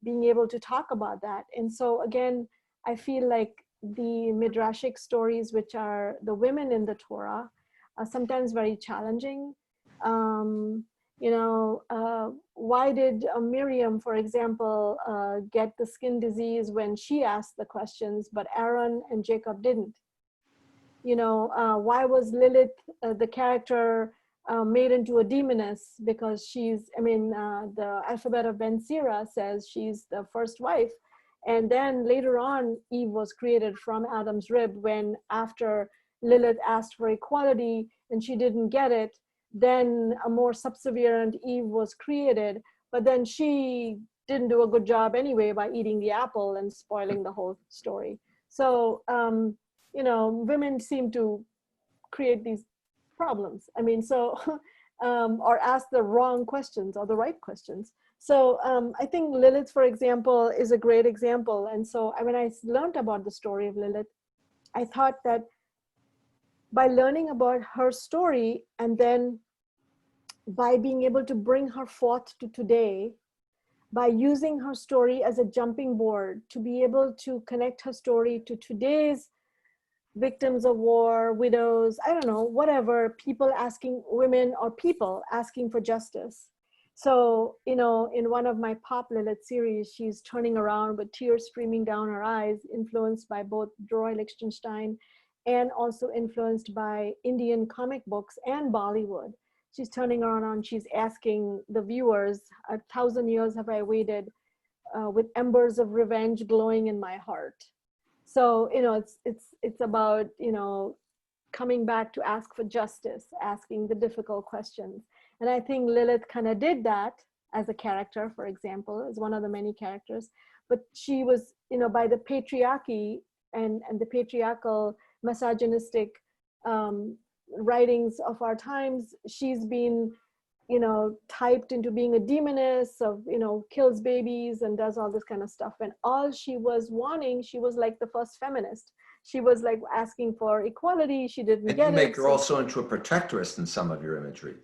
being able to talk about that. And so again, I feel like the midrashic stories, which are the women in the Torah, are sometimes very challenging. Why did Miriam, for example, get the skin disease when she asked the questions, but Aaron and Jacob didn't? Why was Lilith, the character, made into a demoness? Because she's, the alphabet of Ben Sira says she's the first wife. And then later on, Eve was created from Adam's rib, when after Lilith asked for equality and she didn't get it, then a more subservient Eve was created, but then she didn't do a good job anyway by eating the apple and spoiling the whole story. So, you know, women seem to create these problems. I mean, so, or ask the wrong questions or the right questions. So I think Lilith, for example, is a great example. And so when I learned about the story of Lilith, I thought that by learning about her story and then by being able to bring her forth to today, by using her story as a jumping board to be able to connect her story to today's victims of war, widows, I don't know, whatever, people asking, women or people asking for justice. So, you know, in one of my Pop Lilith series, she's turning around with tears streaming down her eyes, influenced by both Roy Lichtenstein and also influenced by Indian comic books and Bollywood. She's turning around and she's asking the viewers, 1,000 years have I waited with embers of revenge glowing in my heart. So, you know, it's about, you know, coming back to ask for justice, asking the difficult questions. And I think Lilith kind of did that as a character, for example, as one of the many characters. But she was, you know, by the patriarchy and the patriarchal misogynistic writings of our times, she's been, you know, typed into being a demoness of, you know, kills babies and does all this kind of stuff. And all she was wanting, she was like the first feminist. She was like asking for equality. She didn't get it. And you make her also into a protectoress in some of your imagery.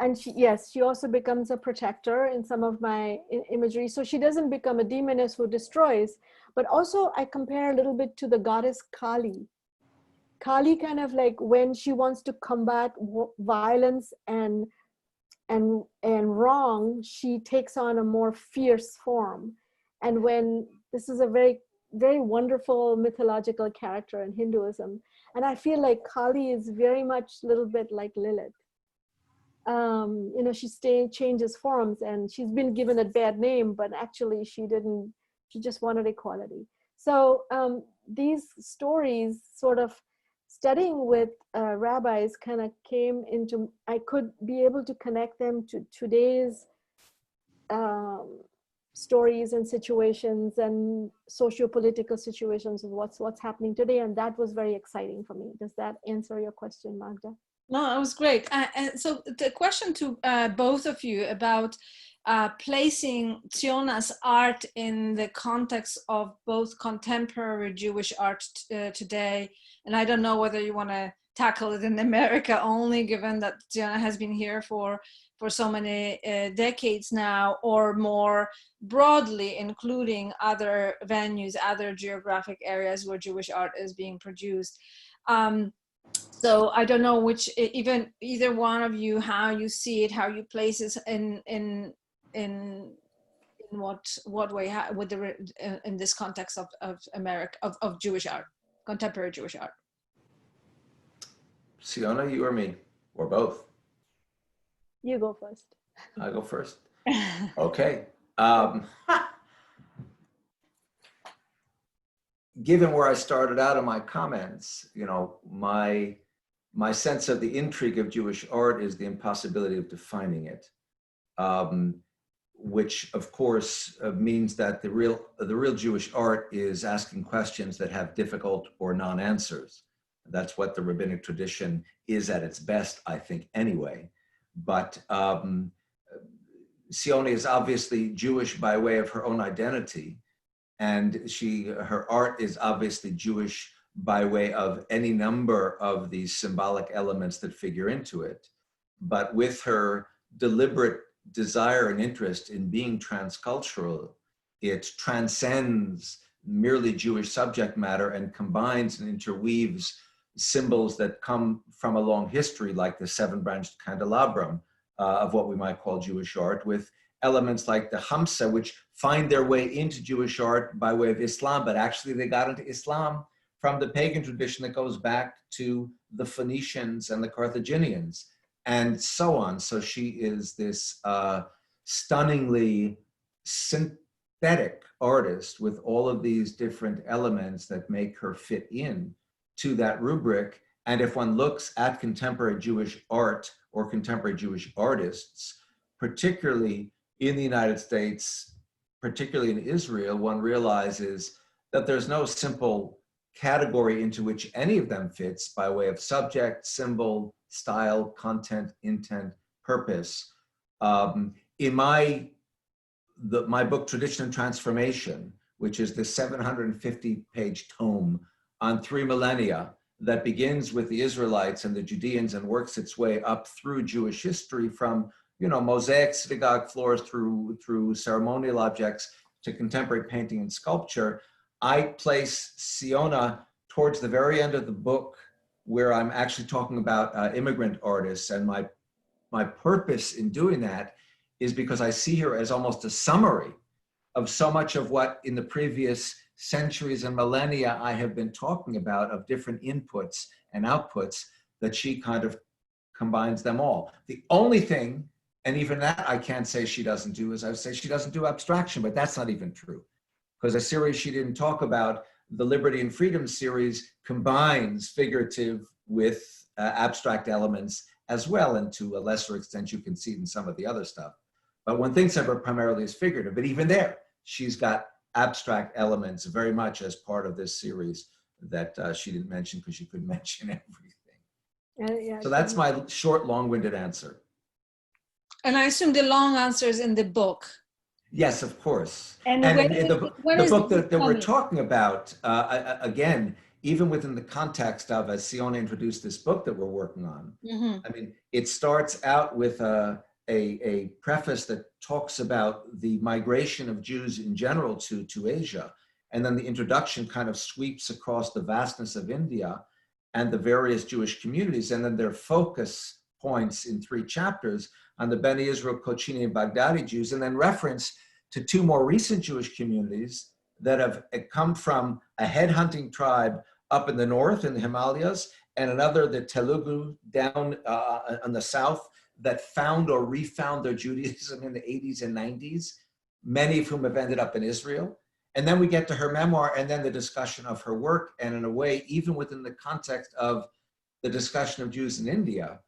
And she, yes, she also becomes a protector in some of my imagery. So she doesn't become a demoness who destroys, but also I compare a little bit to the goddess Kali. Kali kind of like when she wants to combat violence and wrong, she takes on a more fierce form. And when this is a very, very wonderful mythological character in Hinduism. And I feel like Kali is very much a little bit like Lilith. You know, she changes forms and she's been given a bad name, but actually she didn't, she just wanted equality. So these stories sort of studying with rabbis kind of came into, I could be able to connect them to today's stories and situations and socio-political situations of what's happening today. And that was very exciting for me. Does that answer your question, Magda? No, that was great. And so the question to both of you about placing Siona's art in the context of both contemporary Jewish art today, and I don't know whether you want to tackle it in America only, given that Siona has been here for so many decades now, or more broadly, including other venues, other geographic areas where Jewish art is being produced. So I don't know which, even either one of you, how you see it, how you place it in what way, with the in this context of America, of Jewish art, contemporary Jewish art. Siona, you or me, or both? You go first. I go first. Okay. Given where I started out in my comments, you know, my sense of the intrigue of Jewish art is the impossibility of defining it, which of course means that the real Jewish art is asking questions that have difficult or non-answers. That's what the rabbinic tradition is at its best, I think, anyway. But Siona is obviously Jewish by way of her own identity, and her art is obviously Jewish by way of any number of these symbolic elements that figure into it. But with her deliberate desire and interest in being transcultural, it transcends merely Jewish subject matter and combines and interweaves symbols that come from a long history, like the seven-branched candelabrum of what we might call Jewish art, with elements like the Hamsa, which find their way into Jewish art by way of Islam, but actually they got into Islam from the pagan tradition that goes back to the Phoenicians and the Carthaginians, and so on. So she is this stunningly synthetic artist with all of these different elements that make her fit in to that rubric, And if one looks at contemporary Jewish art or contemporary Jewish artists, particularly in the United States, particularly in Israel, one realizes that there's no simple category into which any of them fits by way of subject, symbol, style, content, intent, purpose. In my book, Tradition and Transformation, which is the 750-page tome on 3 millennia that begins with the Israelites and the Judeans and works its way up through Jewish history from, mosaic synagogue floors through ceremonial objects to contemporary painting and sculpture. I place Siona towards the very end of the book, where I'm actually talking about immigrant artists. And my purpose in doing that is because I see her as almost a summary of so much of what in the previous centuries and millennia I have been talking about, of different inputs and outputs, that she kind of combines them all. The only thing, and even that I can't say she doesn't do, is I would say she doesn't do abstraction, but that's not even true. Because a series she didn't talk about, the Liberty and Freedom series, combines figurative with abstract elements as well, and to a lesser extent you can see it in some of the other stuff. But one thinks of her primarily as figurative, but even there, she's got abstract elements very much as part of this series that she didn't mention because she couldn't mention everything. Yeah, so that's my short, long-winded answer. And I assume the long answer is in the book. Yes, of course. And the book that we're talking about, again, even within the context of, as Siona introduced this book that we're working on, I mean, it starts out with a preface that talks about the migration of Jews in general to Asia. And then the introduction kind of sweeps across the vastness of India and the various Jewish communities. And then their focus points in 3 chapters on the Bene Israel, Kochini, and Baghdadi Jews, and then reference to 2 more recent Jewish communities that have come from a headhunting tribe up in the north in the Himalayas, and another, the Telugu, down on the south, that found or refound their Judaism in the 80s and 90s, many of whom have ended up in Israel. And then we get to her memoir and then the discussion of her work. And in a way, even within the context of the discussion of Jews in India,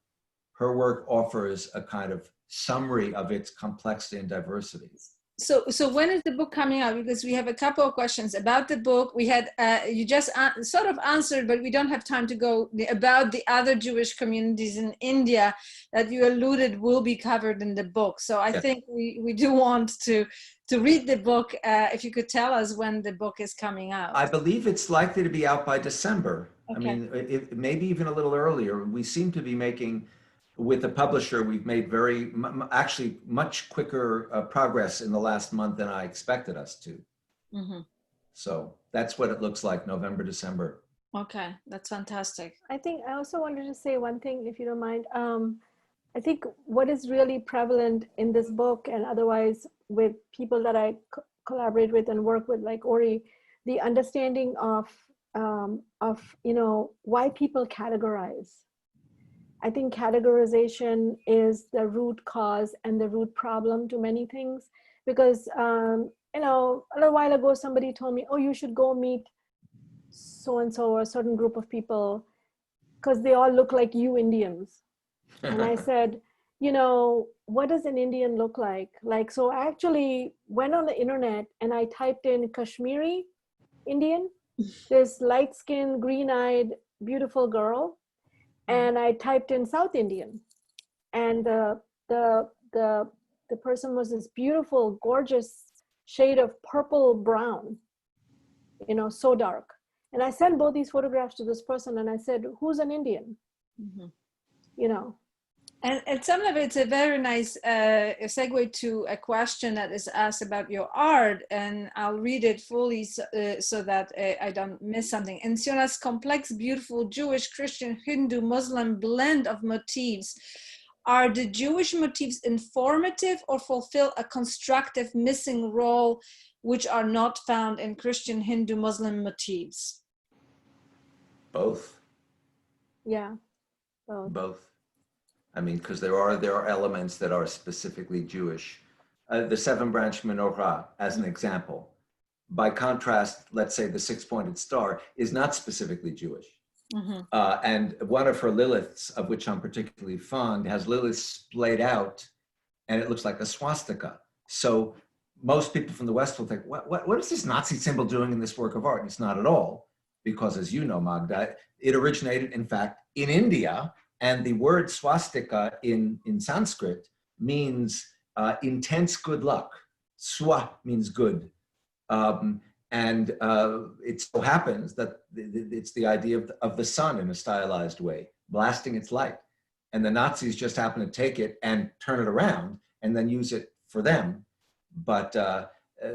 her work offers a kind of summary of its complexity and diversity. So when is the book coming out? Because we have a couple of questions about the book. We had, you just sort of answered, but we don't have time to go about the other Jewish communities in India that you alluded will be covered in the book. So I think we do want to read the book. If you could tell us when the book is coming out. I believe it's likely to be out by December. Okay. I mean, maybe even a little earlier. We seem to be making, with the publisher, we've made actually much quicker progress in the last month than I expected us to. So that's what it looks like, November, December. Okay, that's fantastic. I think I also wanted to say one thing, if you don't mind. I think what is really prevalent in this book, and otherwise with people that I collaborate with and work with, like Ori, the understanding of why people categorize. I think categorization is the root cause and the root problem to many things, because a little while ago somebody told me, oh, you should go meet so-and-so or a certain group of people because they all look like you Indians. And I said, what does an Indian look like? So I actually went on the internet and I typed in Kashmiri Indian, this light-skinned, green-eyed, beautiful girl. And I typed in South Indian, and the person was this beautiful, gorgeous shade of purple brown, so dark. And I sent both these photographs to this person, and I said, "Who's an Indian?" And some of it's a very nice segue to a question that is asked about your art, and I'll read it fully so that I don't miss something. In Siona's complex, beautiful Jewish, Christian, Hindu, Muslim blend of motifs, are the Jewish motifs informative or fulfill a constructive missing role which are not found in Christian, Hindu, Muslim motifs? Both. Yeah, both. I mean, because there are elements that are specifically Jewish. The 7-branch menorah, as an example. By contrast, let's say the 6-pointed star is not specifically Jewish. Mm-hmm. And one of her Liliths, of which I'm particularly fond, has Lilith splayed out, and it looks like a swastika. So most people from the West will think, what is this Nazi symbol doing in this work of art? And it's not at all, because as you know, Magda, it originated, in fact, in India, and the word swastika in Sanskrit means intense good luck. Swa means good. And it so happens that it's the idea of the sun in a stylized way, blasting its light. And the Nazis just happen to take it and turn it around and then use it for them. But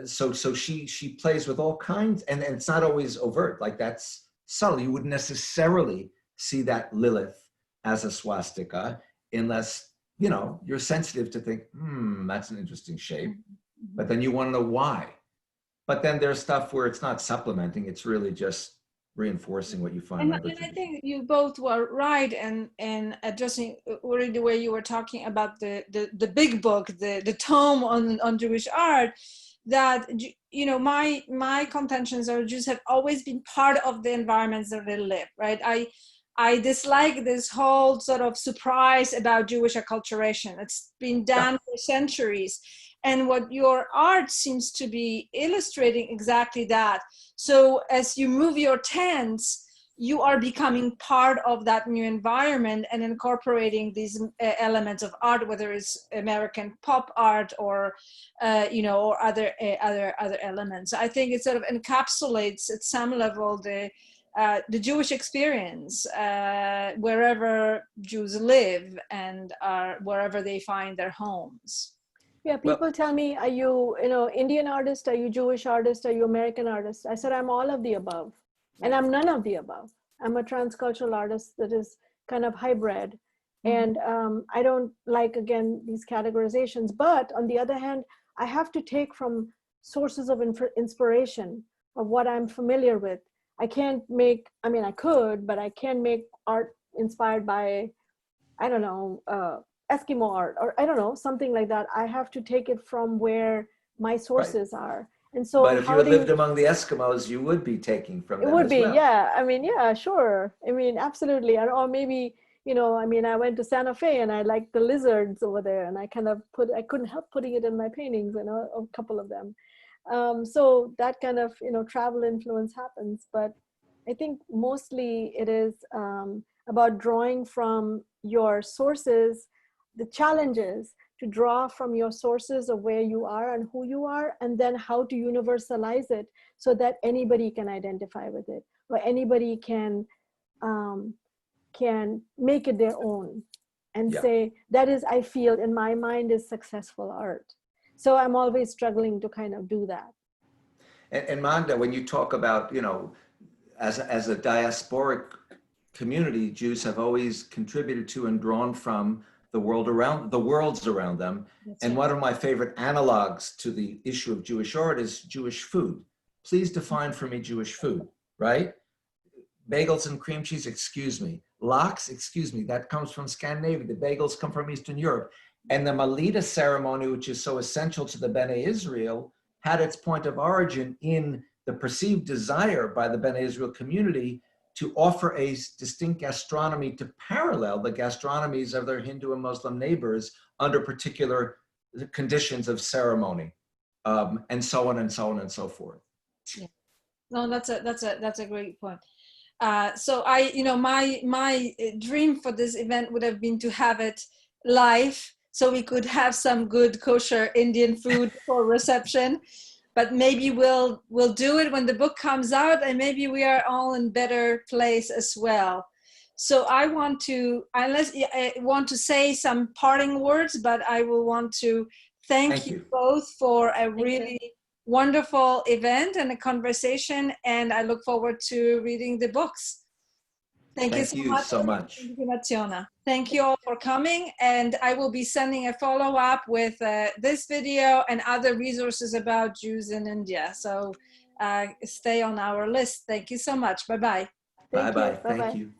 so she plays with all kinds, and it's not always overt, like that's subtle. You wouldn't necessarily see that Lilith as a swastika unless, you know, you're sensitive to think, that's an interesting shape. But then you want to know why. But then there's stuff where it's not supplementing, it's really just reinforcing what you find. And I think you both were right in addressing Uri the way you were talking about the big book, the tome on Jewish art, that, you know, my contentions are Jews have always been part of the environments that they live, right? I dislike this whole sort of surprise about Jewish acculturation. It's been done for centuries. And what your art seems to be illustrating exactly that. So as you move your tents, you are becoming part of that new environment and incorporating these elements of art, whether it's American pop art or, you know, or other elements. I think it sort of encapsulates at some level the Jewish experience wherever Jews live and wherever they find their homes. Yeah, people tell me, are you, Indian artist? Are you Jewish artist? Are you American artist? I said, I'm all of the above. And I'm none of the above. I'm a transcultural artist that is kind of hybrid. And I don't like, again, these categorizations. But on the other hand, I have to take from sources of inspiration of what I'm familiar with. I can't make, I mean, I could, but I can't make art inspired by, I don't know, Eskimo art, or I don't know, something like that. I have to take it from where my sources are. And so, but if you had lived among the Eskimos, you would be taking from them. It would be, well. Yeah. I mean, yeah, sure. I mean, absolutely. Or maybe, I mean, I went to Santa Fe and I liked the lizards over there, and I kind of I couldn't help putting it in my paintings, a couple of them. So that kind of, travel influence happens. But I think mostly it is about drawing from your sources, the challenges to draw from your sources of where you are and who you are, and then how to universalize it so that anybody can identify with it, or anybody can make it their own and say, that is, I feel in my mind, is successful art. So I'm always struggling to kind of do that. And Magda, when you talk about, as a diasporic community, Jews have always contributed to and drawn from the worlds around them. That's and right. One of my favorite analogs to the issue of Jewish art is Jewish food. Please define for me Jewish food, right? Bagels and cream cheese, excuse me. Lox, excuse me, that comes from Scandinavia. The bagels come from Eastern Europe. And the Melita ceremony, which is so essential to the Bene Israel, had its point of origin in the perceived desire by the Bene Israel community to offer a distinct gastronomy to parallel the gastronomies of their Hindu and Muslim neighbors under particular conditions of ceremony, and so on and so on and so forth. Yeah. No, that's a great point. So my dream for this event would have been to have it live, so we could have some good kosher Indian food for reception. But maybe we'll do it when the book comes out, and maybe we are all in better place as well. So I want to say some parting words, but I will want to thank you both for a really wonderful event and a conversation, and I look forward to reading the books. Thank you so much. Thank you, Siona. Thank you all for coming, and I will be sending a follow-up with this video and other resources about Jews in India. So stay on our list. Thank you so much. Bye-bye. Bye-bye. Thank you.